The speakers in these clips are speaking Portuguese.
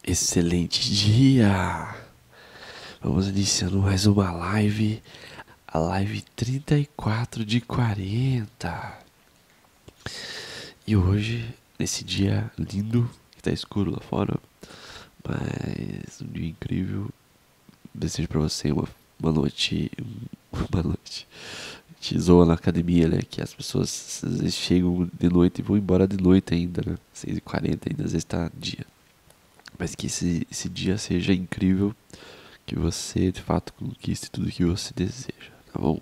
Excelente dia! Vamos iniciando mais uma live, a live 34 de 40. E hoje, nesse dia lindo, que tá escuro lá fora, mas um dia incrível, desejo pra você uma noite, uma noite. A gente zoa na academia, né, que as pessoas às vezes chegam de noite e vão embora de noite ainda, né, 6h40 ainda, às vezes tá dia. Mas que esse dia seja incrível, que você de fato conquiste tudo que você deseja, tá bom?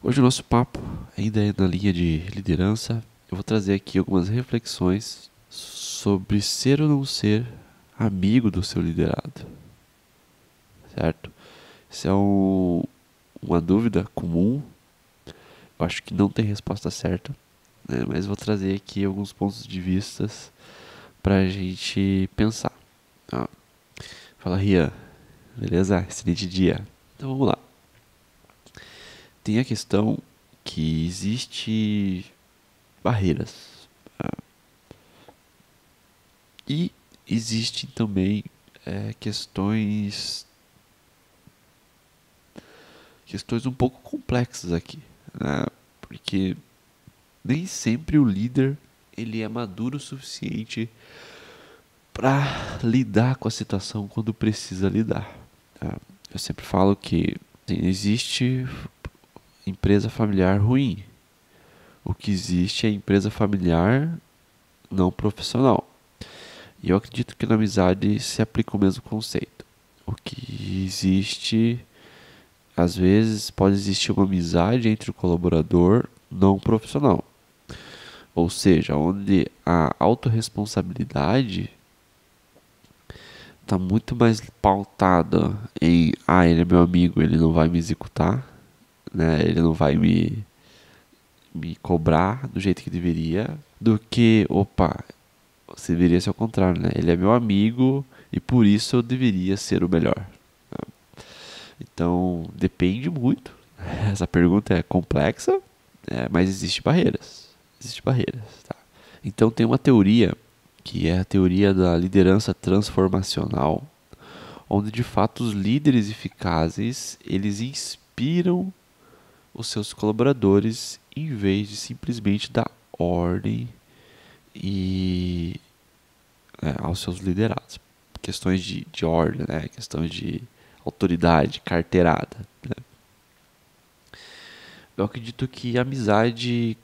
Hoje o nosso papo ainda é na linha de liderança. Eu vou trazer aqui algumas reflexões sobre ser ou não ser amigo do seu liderado, certo? Isso é uma dúvida comum. Eu acho que não tem resposta certa, né? Mas vou trazer aqui alguns pontos de vistas pra gente pensar. Tá? Fala, Rian. Beleza? Excelente dia. Então vamos lá. Tem a questão que existe barreiras. E existem também questões um pouco complexas aqui, né? Porque nem sempre o líder ele é maduro o suficiente para lidar com a situação quando precisa lidar. Tá? Eu sempre falo que assim, existe empresa familiar ruim. O que existe é empresa familiar não profissional. E eu acredito que na amizade se aplica o mesmo conceito. O que existe, às vezes, pode existir uma amizade entre o colaborador não profissional. Ou seja, onde a autorresponsabilidade está muito mais pautada em ele é meu amigo, ele não vai me executar, né? Ele não vai me cobrar do jeito que deveria, do que, opa, você deveria ser ao contrário, né? Ele é meu amigo e por isso eu deveria ser o melhor. Então, depende muito. Essa pergunta é complexa, mas existe barreiras. Existe barreiras, tá? Então, tem uma teoria que é a teoria da liderança transformacional, onde de fato os líderes eficazes, eles inspiram os seus colaboradores em vez de simplesmente dar ordem e aos seus liderados. Questões de ordem, né? Questões de autoridade, carteirada. Né? Eu acredito que amizade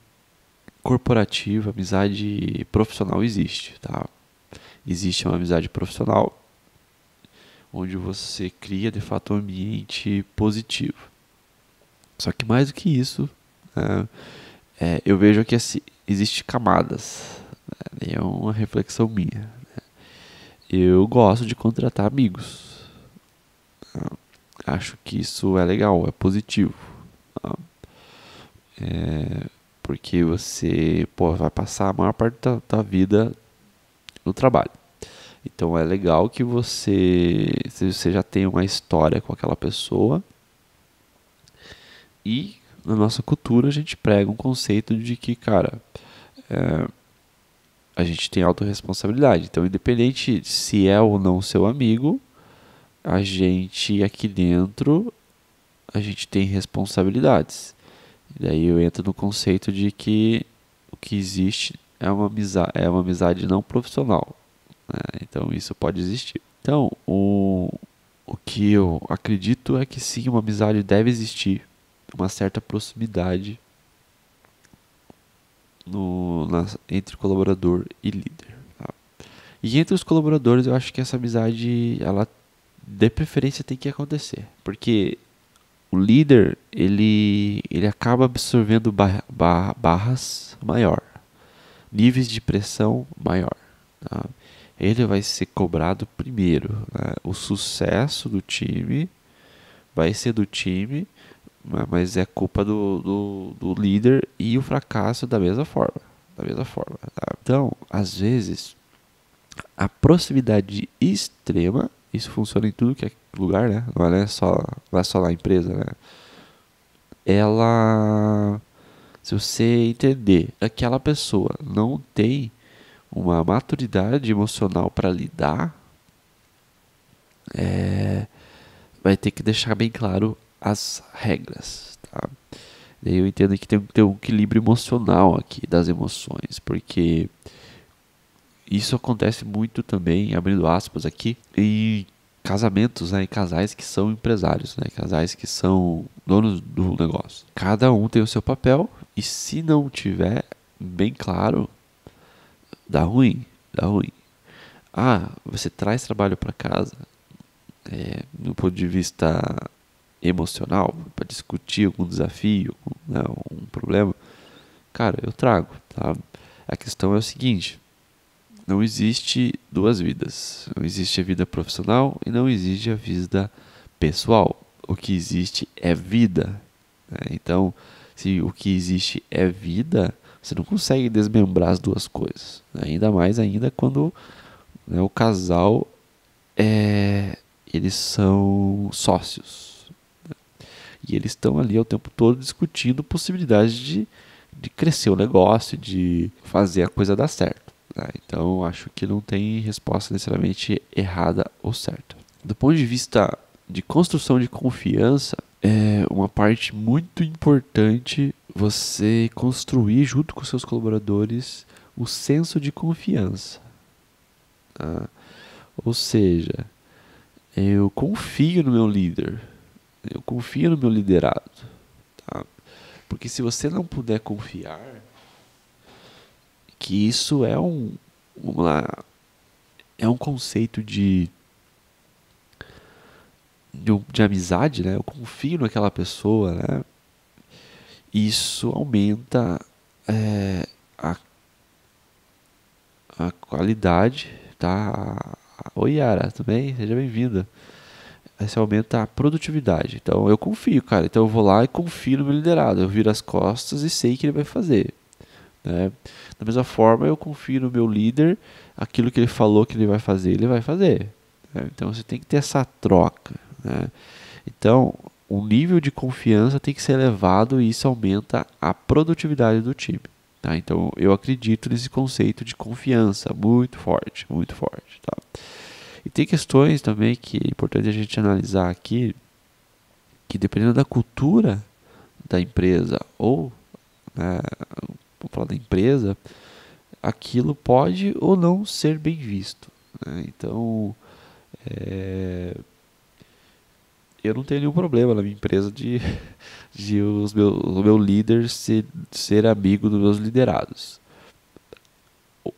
corporativa, amizade profissional existe, tá? Existe uma amizade profissional onde você cria de fato um ambiente positivo. Só que mais do que isso, né, eu vejo que existe camadas. Né? É uma reflexão minha. Eu gosto de contratar amigos. Acho que isso é legal, é positivo. Porque você vai passar a maior parte da vida no trabalho. Então é legal que se você já tem uma história com aquela pessoa. E na nossa cultura a gente prega um conceito de que, cara, a gente tem autorresponsabilidade. Então, independente se é ou não seu amigo, a gente aqui dentro, a gente tem responsabilidades. E daí eu entro no conceito de que o que existe é uma amizade não profissional. Né? Então, isso pode existir. Então, o que eu acredito é que sim, uma amizade deve existir, uma certa proximidade entre colaborador e líder. Tá? E entre os colaboradores, eu acho que essa amizade, ela de preferência tem que acontecer, porque o líder ele acaba absorvendo barras maior, níveis de pressão maior. Tá? Ele vai ser cobrado primeiro. Né? O sucesso do time vai ser do time, mas é culpa do líder, e o fracasso da mesma forma. Da mesma forma. Tá? Então, às vezes, a proximidade extrema, isso funciona em tudo que é lugar, né? Não é só na empresa, né? Ela, se você entender que aquela pessoa não tem uma maturidade emocional para lidar, vai ter que deixar bem claro as regras, tá? Daí eu entendo que tem que ter um equilíbrio emocional aqui das emoções, porque isso acontece muito também, abrindo aspas aqui, em casamentos, né, em casais que são empresários, né, casais que são donos do negócio. Cada um tem o seu papel e se não tiver bem claro, dá ruim, dá ruim. Ah, você traz trabalho para casa, no ponto de vista emocional, para discutir algum desafio, né, um problema, cara, eu trago, tá? A questão é o seguinte: não existe duas vidas. Não existe a vida profissional e não existe a vida pessoal. O que existe é vida, né? Então, se o que existe é vida, você não consegue desmembrar as duas coisas, né? Ainda mais ainda quando, né, o casal eles são sócios, né? E eles estão ali o tempo todo discutindo possibilidades de crescer o negócio, de fazer a coisa dar certo, né? Então acho que não tem resposta necessariamente errada ou certa. Do ponto de vista de construção de confiança, é uma parte muito importante você construir junto com seus colaboradores o senso de confiança, tá? Ou seja, eu confio no meu líder, eu confio no meu liderado, tá? Porque se você não puder confiar, que isso uma, é um conceito de amizade, né? Eu confio naquela pessoa, né? Isso aumenta a, a qualidade, tá? Oi, Yara, tudo bem? Seja bem-vinda. Isso aumenta a produtividade. Então eu confio, cara. Então eu vou lá e confio no meu liderado. Eu viro as costas e sei que ele vai fazer, né? Da mesma forma, eu confio no meu líder, aquilo que ele falou que ele vai fazer, né? Então você tem que ter essa troca, né? Então, o nível de confiança tem que ser elevado e isso aumenta a produtividade do time, tá? Então, eu acredito nesse conceito de confiança muito forte, tá? E tem questões também que é importante a gente analisar aqui, que dependendo da cultura da empresa ou, né, vamos falar da empresa, aquilo pode ou não ser bem visto, né? Então, eu não tenho nenhum problema na minha empresa de o meu líder ser amigo dos meus liderados.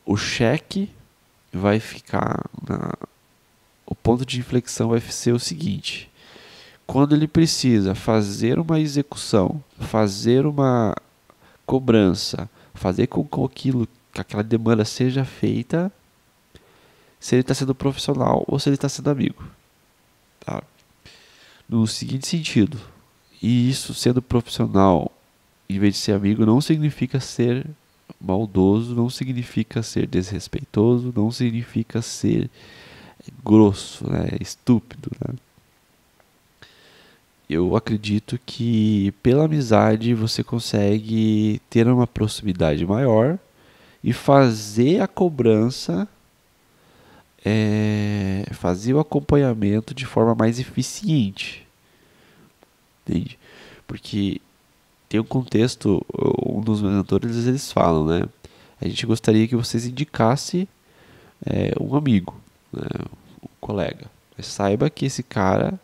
O cheque vai ficar o ponto de inflexão vai ser o seguinte: quando ele precisa fazer uma execução, fazer uma cobrança, fazer com que aquela demanda seja feita, se ele está sendo profissional ou se ele está sendo amigo, tá? No seguinte sentido, e isso sendo profissional em vez de ser amigo não significa ser maldoso, não significa ser desrespeitoso, não significa ser grosso, né, estúpido, né? Eu acredito que pela amizade você consegue ter uma proximidade maior e fazer a cobrança, fazer o acompanhamento de forma mais eficiente, entende? Porque tem um contexto, um dos mentores eles falam, né? A gente gostaria que vocês indicassem um amigo, né? Um colega. Mas saiba que esse cara,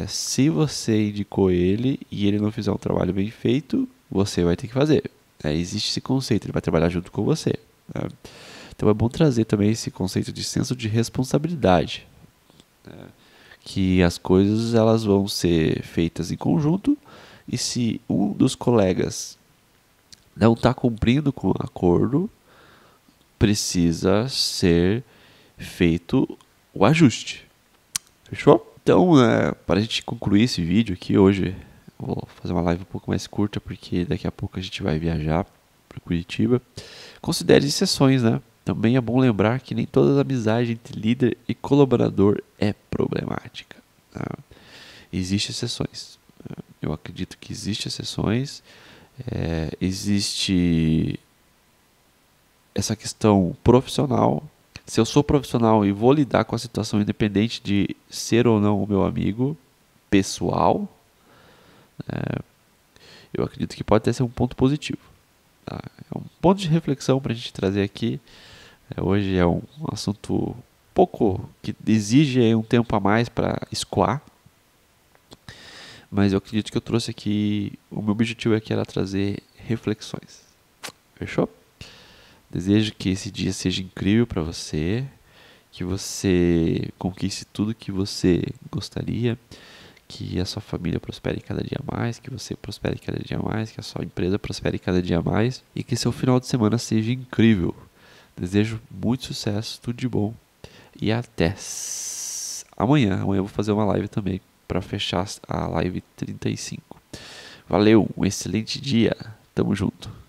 se você indicou ele e ele não fizer um trabalho bem feito, você vai ter que fazer. Existe esse conceito, ele vai trabalhar junto com você, né? Então é bom trazer também esse conceito de senso de responsabilidade, né? Que as coisas elas vão ser feitas em conjunto e se um dos colegas não está cumprindo com o acordo, precisa ser feito o ajuste. Fechou? Então, para a gente concluir esse vídeo aqui hoje, vou fazer uma live um pouco mais curta, porque daqui a pouco a gente vai viajar para Curitiba. Considere exceções, né? Também é bom lembrar que nem toda amizade entre líder e colaborador é problemática, tá? Existem exceções. Eu acredito que existem exceções. Existe essa questão profissional, Se eu sou profissional e vou lidar com a situação independente de ser ou não o meu amigo pessoal, eu acredito que pode até ser um ponto positivo. Tá? É um ponto de reflexão para a gente trazer aqui. Hoje é um assunto pouco que exige aí um tempo a mais para escoar, mas eu acredito que eu trouxe aqui, o meu objetivo aqui era trazer reflexões. Fechou? Desejo que esse dia seja incrível para você, que você conquiste tudo que você gostaria, que a sua família prospere cada dia mais, que você prospere cada dia mais, que a sua empresa prospere cada dia mais e que seu final de semana seja incrível. Desejo muito sucesso, tudo de bom e até amanhã. Amanhã eu vou fazer uma live também para fechar a live 35. Valeu, um excelente dia, tamo junto.